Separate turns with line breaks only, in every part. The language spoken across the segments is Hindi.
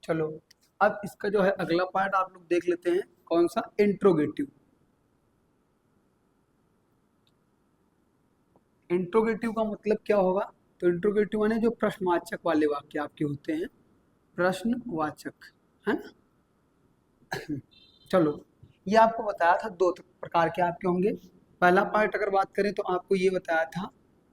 चलो अब इसका जो है अगला पार्ट आप लोग देख लेते हैं, कौन सा, इंट्रोगेटिव। इंट्रोगेटिव का मतलब क्या होगा? तो इंट्रोगेटिव माने जो प्रश्नवाचक वाले वाक्य आपके होते हैं, प्रश्नवाचक, है ना। चलो, ये आपको बताया था दो प्रकार के आपके होंगे। पहला पार्ट अगर बात करें तो आपको ये बताया था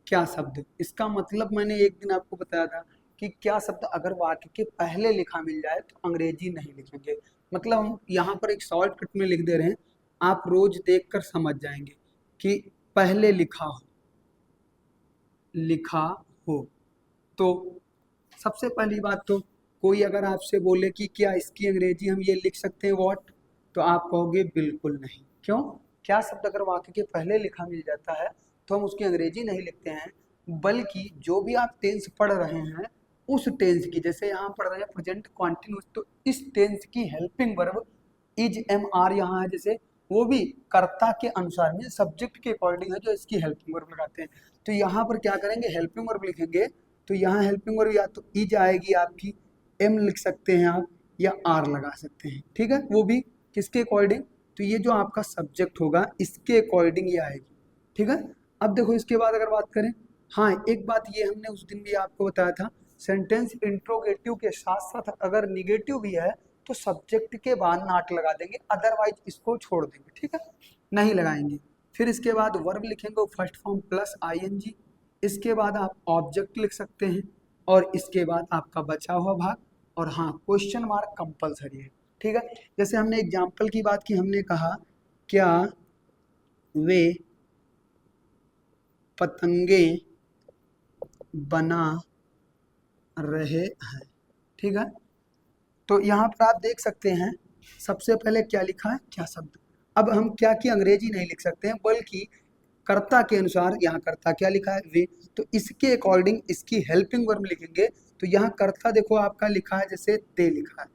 क्या शब्द, इसका मतलब मैंने एक दिन आपको बताया था कि क्या शब्द अगर वाक्य के पहले लिखा मिल जाए तो अंग्रेजी नहीं लिखेंगे। मतलब हम यहाँ पर एक शॉर्टकट में लिख दे रहे हैं, आप रोज देखकर समझ जाएंगे कि पहले लिखा हो। तो सबसे पहली बात तो कोई अगर आपसे बोले कि क्या इसकी अंग्रेजी हम ये लिख सकते हैं व्हाट, तो आप कहोगे बिल्कुल नहीं। क्यों? क्या शब्द अगर वाक्य के पहले लिखा मिल जाता है तो हम उसकी अंग्रेजी नहीं लिखते हैं, बल्कि जो भी आप टेंस पढ़ रहे हैं उस टेंस की, जैसे यहाँ पढ़ रहे हैं प्रेजेंट कॉन्टिन्यूस, तो इस टेंस की helping verb is am are यहाँ है, जैसे वो भी कर्ता के अनुसार में सब्जेक्ट के अकॉर्डिंग है जो इसकी हेल्पिंग वर्ब लगाते हैं। तो यहाँ पर क्या करेंगे, हेल्पिंग वर्ब लिखेंगे। तो यहाँ हेल्पिंग वर्ब या तो इज आएगी आपकी, एम लिख सकते हैं आप, या आर लगा सकते हैं, ठीक है, वो भी किसके अकॉर्डिंग, तो ये जो आपका सब्जेक्ट होगा इसके अकॉर्डिंग ये आएगी, ठीक है। अब देखो इसके बाद अगर बात करें, हाँ एक बात ये हमने उस दिन भी आपको बताया था, सेंटेंस इंट्रोगेटिव के साथ साथ अगर निगेटिव भी है तो सब्जेक्ट के बाद नॉट लगा देंगे, अदरवाइज इसको छोड़ देंगे, ठीक है, नहीं लगाएंगे। फिर इसके बाद वर्ब लिखेंगे फर्स्ट फॉर्म प्लस आईएनजी, इसके बाद आप ऑब्जेक्ट लिख सकते हैं, और इसके बाद आपका बचा हुआ भाग, और हाँ क्वेश्चन मार्क कंपलसरी है, ठीक है। जैसे हमने एग्जाम्पल की बात की, हमने कहा क्या वे पतंगे बना रहे हैं, ठीक है। तो यहाँ पर आप देख सकते हैं सबसे पहले क्या लिखा है, क्या शब्द। अब हम क्या की अंग्रेजी नहीं लिख सकते हैं, बल्कि कर्ता के अनुसार, यहाँ कर्ता क्या लिखा है, वे, तो इसके अकॉर्डिंग इसकी हेल्पिंग वर्ब लिखेंगे। तो यहाँ कर्ता देखो आपका लिखा है जैसे दे लिखा है।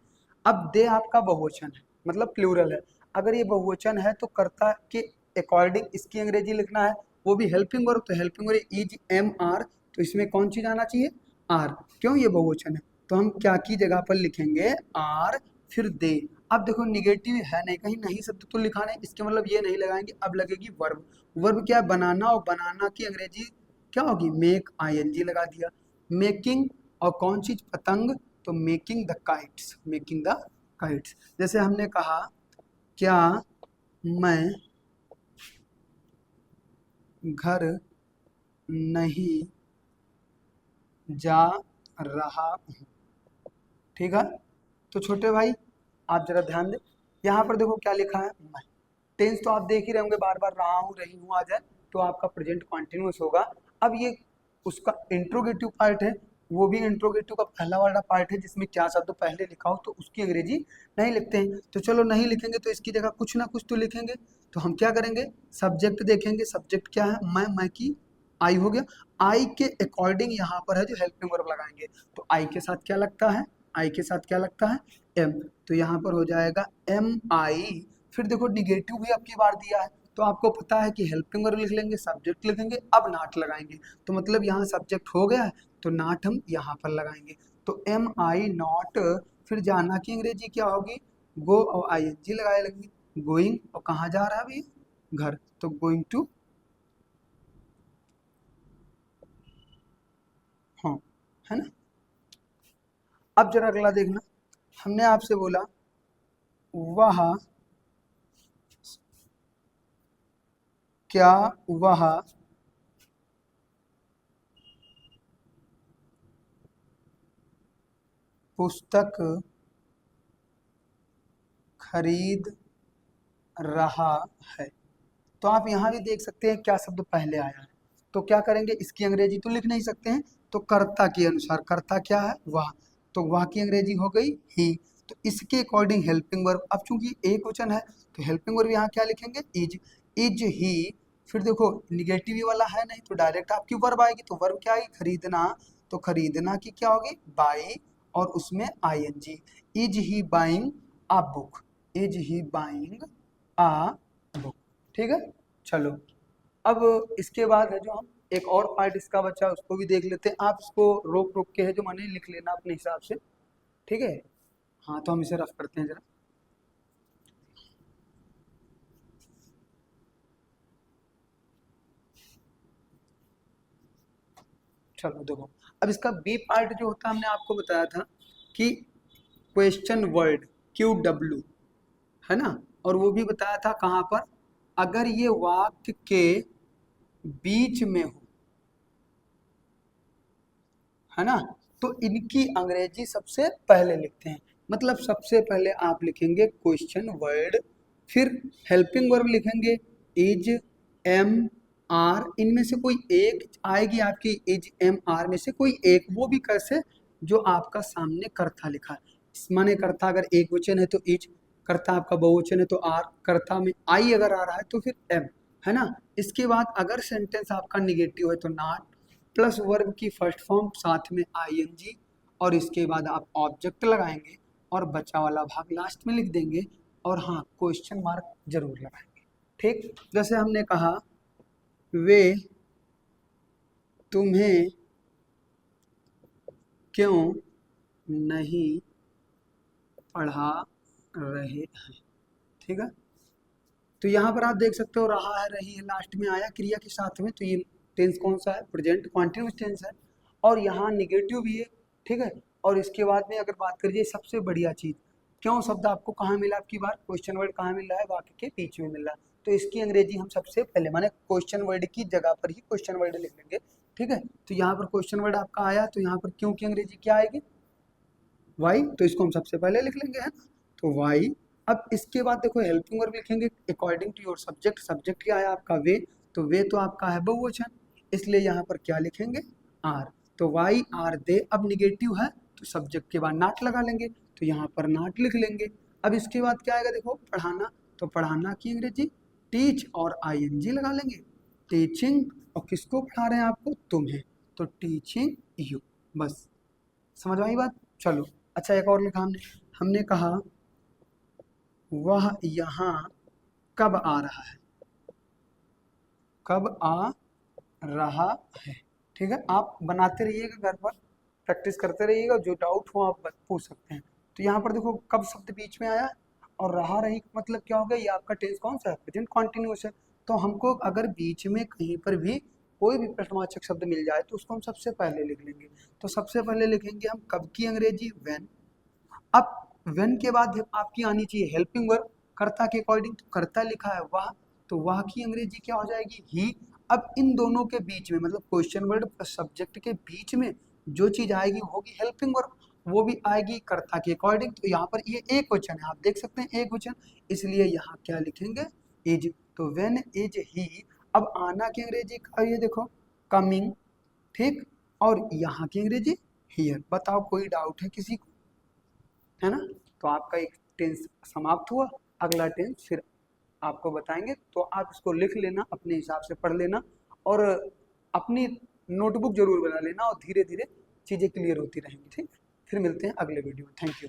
अब दे आपका बहुवचन है, मतलब प्लूरल है। अगर ये बहुवचन है तो कर्ता के अकॉर्डिंग इसकी अंग्रेजी लिखना है, वो भी हेल्पिंग वर्ब। तो helping verb is am are, तो इसमें कौन चीज आना चाहिए, आर। क्यों? ये बहुवचन है, तो हम क्या की जगह पर लिखेंगे, आर, फिर दे। अब देखो निगेटिव है नहीं, कहीं नहीं शब्द तो लिखा नहीं, इसके मतलब ये नहीं लगाएंगे, अब लगेगी वर्ब। वर्ब क्या है, बनाना, और बनाना की अंग्रेजी क्या होगी, मेक, आईएनजी लगा दिया। मेकिंग, और कौन चीज, पतंग, तो making the kites, making the kites. जैसे हमने कहा क्या मैं घर नहीं जा रहा हूँ, ठीक है। तो छोटे भाई आप जरा ध्यान दें, यहाँ पर देखो क्या लिखा है, मैं। टेंस तो आप देख ही रहे होंगे, बार बार रहा हूँ, रही हूँ आ जाए तो आपका प्रेजेंट कॉन्टिन्यूस होगा। अब ये उसका इंट्रोगेटिव पार्ट है, वो भी इंट्रोगेटिव का पहला वाला पार्ट है जिसमें क्या शब्द पहले लिखा हो तो उसकी अंग्रेजी नहीं लिखते हैं। तो चलो नहीं लिखेंगे तो इसकी जगह कुछ ना कुछ तो लिखेंगे। तो हम क्या करेंगे, सब्जेक्ट देखेंगे, सब्जेक्ट क्या है, मैं की आई हो गया। आई के अकॉर्डिंग यहाँ पर है जो हेल्पिंग वर्ब लगाएंगे, तो आई के साथ क्या लगता है, आई के साथ क्या लगता है, एम। तो यहाँ पर हो जाएगा एम आई। फिर देखो निगेटिव भी आपकी बार दिया है, तो आपको पता है कि हेल्पिंग वर्ब लिख लेंगे, सब्जेक्ट लिखेंगे, अब नॉट लगाएंगे। तो मतलब यहाँ सब्जेक्ट हो गया है, तो नॉट हम यहाँ पर लगाएंगे। तो एम आई नॉट, फिर जाना की अंग्रेजी क्या होगी, गो, और आई एन जी लगाए लगेंगे, गोइंग, और कहाँ जा रहा है अभी, घर, तो गोइंग टू होम, है ना। अब जरा अगला देखना, हमने आपसे बोला वह, क्या वह पुस्तक खरीद रहा है। तो आप यहाँ भी देख सकते हैं क्या शब्द पहले आया है, तो क्या करेंगे, इसकी अंग्रेजी तो लिख नहीं सकते हैं, तो कर्ता के अनुसार, कर्ता क्या है, वह, तो वह की अंग्रेजी हो गई ही। तो इसके अकॉर्डिंग हेल्पिंग वर्ब, अब चूंकि एक वचन है तो हेल्पिंग वर्ब यहाँ क्या लिखेंगे, इज ही। फिर देखो निगेटिव वाला है नहीं, तो डायरेक्ट आपकी वर्ब आएगी, तो वर्ब क्या आएगी, खरीदना, तो खरीदना की क्या होगी, बाई, और उसमें ING, is he buying a book, is he buying a book, ठीक है। चलो अब इसके बाद है जो हम एक और पार्ट इसका बचा उसको भी देख लेते हैं। आप इसको रोक रोक के है जो मैंने लिख लेना अपने हिसाब से, ठीक है। हाँ तो हम इसे रफ करते हैं जरा। चलो देखो, अब इसका बी पार्ट जो होता है हमने आपको बताया था कि क्वेश्चन वर्ड QW, है ना, और वो भी बताया था कहाँ पर, अगर ये वाक्य के बीच में हो, है ना, तो इनकी अंग्रेजी सबसे पहले लिखते हैं। मतलब सबसे पहले आप लिखेंगे क्वेश्चन वर्ड, फिर हेल्पिंग वर्ब लिखेंगे इज, एम, आर, इनमें से कोई एक आएगी आपकी, इज, एम, आर में से कोई एक, वो भी कैसे, जो आपका सामने कर्ता लिखा है। माने कर्ता अगर एक वचन है तो इज, कर्ता आपका बहुवचन है तो आर, कर्ता में आई अगर आ रहा है तो फिर एम, है ना। इसके बाद अगर सेंटेंस आपका निगेटिव है तो नॉट, प्लस वर्ब की फर्स्ट फॉर्म साथ में आईएनजी, और इसके बाद आप ऑब्जेक्ट लगाएंगे और बचा वाला भाग लास्ट में लिख देंगे, और हाँ क्वेश्चन मार्क जरूर लगाएंगे। ठीक, जैसे हमने कहा वे तुम्हें क्यों नहीं पढ़ा रहे हैं, ठीक है। तो यहाँ पर आप देख सकते हो रहा है, रही है, लास्ट में आया क्रिया के साथ में, तो ये टेंस कौन सा है, प्रेजेंट कॉन्टिन्यूस टेंस है, और यहाँ निगेटिव भी है, ठीक है। और इसके बाद में अगर बात करिए सबसे बढ़िया चीज, क्यों शब्द आपको कहाँ मिला, आपकी बार क्वेश्चन वर्ड कहाँ मिल रहा है, वाक्य के बीच में मिल रहा है, तो इसकी अंग्रेजी हम सबसे पहले माने क्वेश्चन वर्ड की जगह पर ही क्वेश्चन वर्ड लिख लेंगे, ठीक है। तो यहाँ पर क्वेश्चन वर्ड आपका आया, तो यहाँ पर क्यों की अंग्रेजी क्या आएगी, वाई, तो इसको हम सबसे पहले लिख लेंगे, है, तो वाई। अब इसके बाद देखो हेल्पिंग वर्ब लिखेंगे according to your subject, subject क्या है आपका वे, तो वे तो आपका है बहुवचन, इसलिए यहाँ पर क्या लिखेंगे, आर, तो वाई आर दे। अब निगेटिव है तो सब्जेक्ट के बाद नॉट लगा लेंगे, तो यहाँ पर नॉट लिख लेंगे। अब इसके बाद क्या आएगा, देखो पढ़ाना, तो पढ़ाना की अंग्रेजी टीच और आईएनजी लगा लेंगे, टीचिंग, और किसको पढ़ा रहे हैं आपको, तुम्हें, तो टीचिंग यू, बस समझ आई बात। चलो अच्छा, एक और लिखा हमने, हमने कहा वह यहाँ कब आ रहा है, कब आ रहा है, ठीक है। आप बनाते रहिएगा घर पर, प्रैक्टिस करते रहिएगा, जो डाउट हो आप पूछ सकते हैं। तो यहाँ पर देखो कब शब्द बीच में आया, और रहा रही मतलब क्या हो गया, ये आपका टेंस कौन सा है, प्रेजेंट कॉन्टिन्यूअस है। तो हमको अगर बीच में कहीं पर भी कोई भी प्रश्नवाचक शब्द मिल जाए तो उसको हम सबसे पहले लिख लेंगे। तो सबसे पहले लिखेंगे हम कब की अंग्रेजी, व्हेन। अब व्हेन के बाद आपकी आनी चाहिए हेल्पिंग वर्ब, कर्ता के अकॉर्डिंग, तो कर्ता लिखा है वह, तो वह की अंग्रेजी क्या हो जाएगी, ही। अब इन दोनों के बीच में मतलब क्वेश्चन वर्ड प्लस सब्जेक्ट के बीच में जो चीज आएगी होगी हेल्पिंग वर्ब, वो भी आएगी कर्ता के अकॉर्डिंग। तो यहाँ पर ये एक वचन है, आप देख सकते हैं एक वचन, इसलिए यहाँ क्या लिखेंगे, इज, तो व्हेन इज ही। अब आना की अंग्रेजी का ये देखो कमिंग, ठीक, और यहाँ की अंग्रेजी हियर। बताओ कोई डाउट है किसी को, है ना। तो आपका एक टेंस समाप्त हुआ, अगला टेंस फिर आपको बताएंगे, तो आप इसको लिख लेना, अपने हिसाब से पढ़ लेना, और अपनी नोटबुक जरूर बना लेना, और धीरे धीरे चीज़ें क्लियर होती रहेंगी, ठीक। फिर मिलते हैं अगले वीडियो में, थैंक यू।